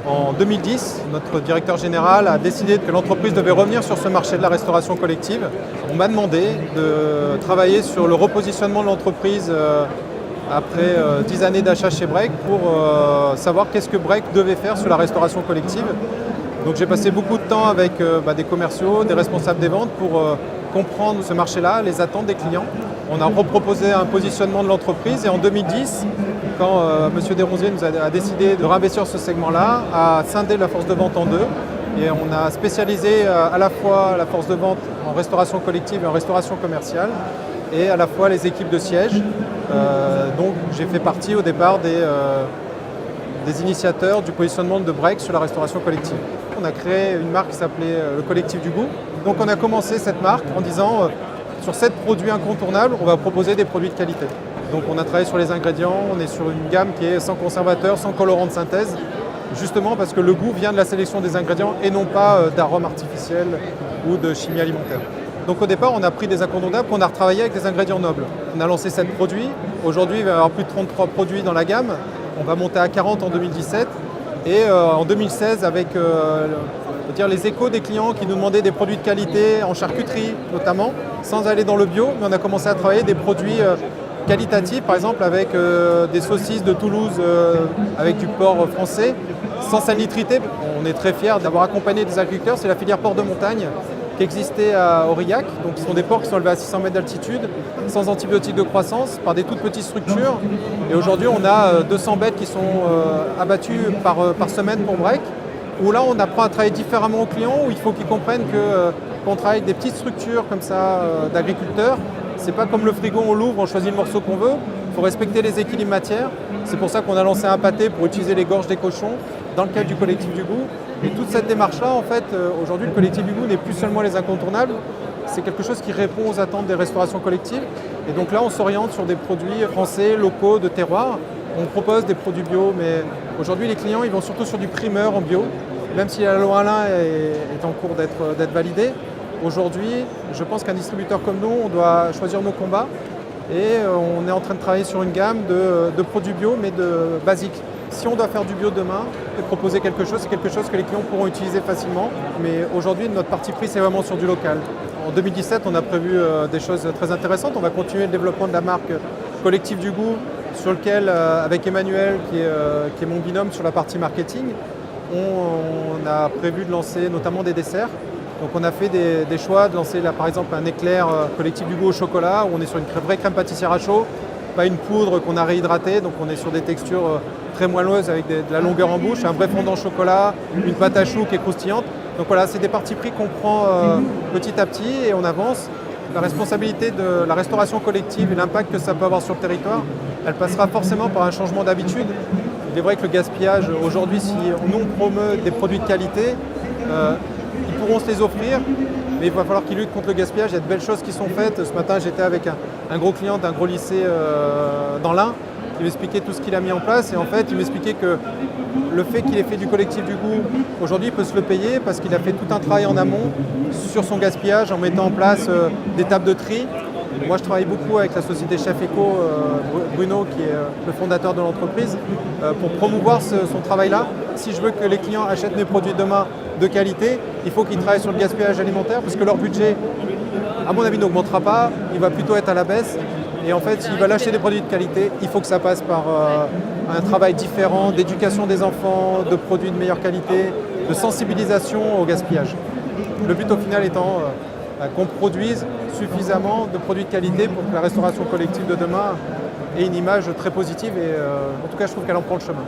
En 2010, notre directeur général a décidé que l'entreprise devait revenir sur ce marché de la restauration collective. On m'a demandé de travailler sur le repositionnement de l'entreprise après 10 années d'achat chez Break pour savoir qu'est-ce que Break devait faire sur la restauration collective. Donc j'ai passé beaucoup de temps avec des commerciaux, des responsables des ventes pour comprendre ce marché-là, les attentes des clients. On a reproposé un positionnement de l'entreprise et en 2010, quand M. Desronziers nous a décidé de réinvestir ce segment-là, a scindé la force de vente en deux. Et on a spécialisé à la fois la force de vente en restauration collective et en restauration commerciale, et à la fois les équipes de siège. Donc j'ai fait partie au départ des initiateurs du positionnement de Break sur la restauration collective. On a créé une marque qui s'appelait le Collectif du Goût. Donc on a commencé cette marque en disant sur 7 produits incontournables, on va proposer des produits de qualité. Donc on a travaillé sur les ingrédients, on est sur une gamme qui est sans conservateur, sans colorant de synthèse, justement parce que le goût vient de la sélection des ingrédients et non pas d'arômes artificiels ou de chimie alimentaire. Donc au départ, on a pris des incontournables qu'on a retravaillé avec des ingrédients nobles. On a lancé 7 produits. Aujourd'hui, il va y avoir plus de 33 produits dans la gamme. On va monter à 40 en 2017. Et en 2016, avec les échos des clients qui nous demandaient des produits de qualité en charcuterie notamment, sans aller dans le bio, mais on a commencé à travailler des produits qualitatifs, par exemple avec des saucisses de Toulouse avec du porc français, sans salitrité. On est très fiers d'avoir accompagné des agriculteurs, c'est la filière porc de montagne qui existait à Aurillac. Donc ce sont des porcs qui sont élevés à 600 mètres d'altitude, sans antibiotiques de croissance, par des toutes petites structures. Et aujourd'hui, on a 200 bêtes qui sont abattues par semaine pour Break, où là, on apprend à travailler différemment aux clients, où il faut qu'ils comprennent qu'on travaille avec des petites structures comme ça d'agriculteurs. C'est pas comme le frigo, on l'ouvre, on choisit le morceau qu'on veut. Il faut respecter les équilibres matières. C'est pour ça qu'on a lancé un pâté pour utiliser les gorges des cochons dans le cadre du Collectif du Goût. Et toute cette démarche-là, en fait, aujourd'hui, le Collectif du Goût n'est plus seulement les incontournables, c'est quelque chose qui répond aux attentes des restaurations collectives. Et donc là, on s'oriente sur des produits français, locaux, de terroir. On propose des produits bio, mais aujourd'hui, les clients, ils vont surtout sur du primeur en bio, même si la loi Alain est en cours d'être validée. Aujourd'hui, je pense qu'un distributeur comme nous, on doit choisir nos combats. Et on est en train de travailler sur une gamme de produits bio, mais de basiques. Si on doit faire du bio demain et proposer quelque chose, c'est quelque chose que les clients pourront utiliser facilement. Mais aujourd'hui, notre parti pris, c'est vraiment sur du local. En 2017, on a prévu des choses très intéressantes. On va continuer le développement de la marque Collectif du Goût, sur lequel, avec Emmanuel, qui est mon binôme sur la partie marketing, on a prévu de lancer notamment des desserts. Donc on a fait des choix de lancer là, par exemple un éclair Collectif du Goût au chocolat, où on est sur une vraie crème pâtissière à chaud, pas une poudre qu'on a réhydratée, donc on est sur des textures très moelleuses avec de la longueur en bouche, un vrai fondant chocolat, une pâte à choux qui est croustillante. Donc voilà, c'est des partis pris qu'on prend petit à petit et on avance. La responsabilité de la restauration collective et l'impact que ça peut avoir sur le territoire, elle passera forcément par un changement d'habitude. Il est vrai que le gaspillage, aujourd'hui, si on promeut des produits de qualité, ils pourront se les offrir, mais il va falloir qu'ils luttent contre le gaspillage. Il y a de belles choses qui sont faites. Ce matin, j'étais avec un gros client d'un gros lycée dans l'Ain. Il m'expliquait tout ce qu'il a mis en place et en fait, il m'expliquait que le fait qu'il ait fait du Collectif du Goût, aujourd'hui, il peut se le payer parce qu'il a fait tout un travail en amont sur son gaspillage en mettant en place des tables de tri. Moi, je travaille beaucoup avec la société Chef Eco, Bruno, qui est le fondateur de l'entreprise, pour promouvoir son travail-là. Si je veux que les clients achètent mes produits demain de qualité, il faut qu'ils travaillent sur le gaspillage alimentaire parce que leur budget, à mon avis, n'augmentera pas, il va plutôt être à la baisse. Et en fait, s'ils veulent acheter des produits de qualité, il faut que ça passe par un travail différent d'éducation des enfants, de produits de meilleure qualité, de sensibilisation au gaspillage. Le but au final étant qu'on produise suffisamment de produits de qualité pour que la restauration collective de demain ait une image très positive et en tout cas je trouve qu'elle en prend le chemin.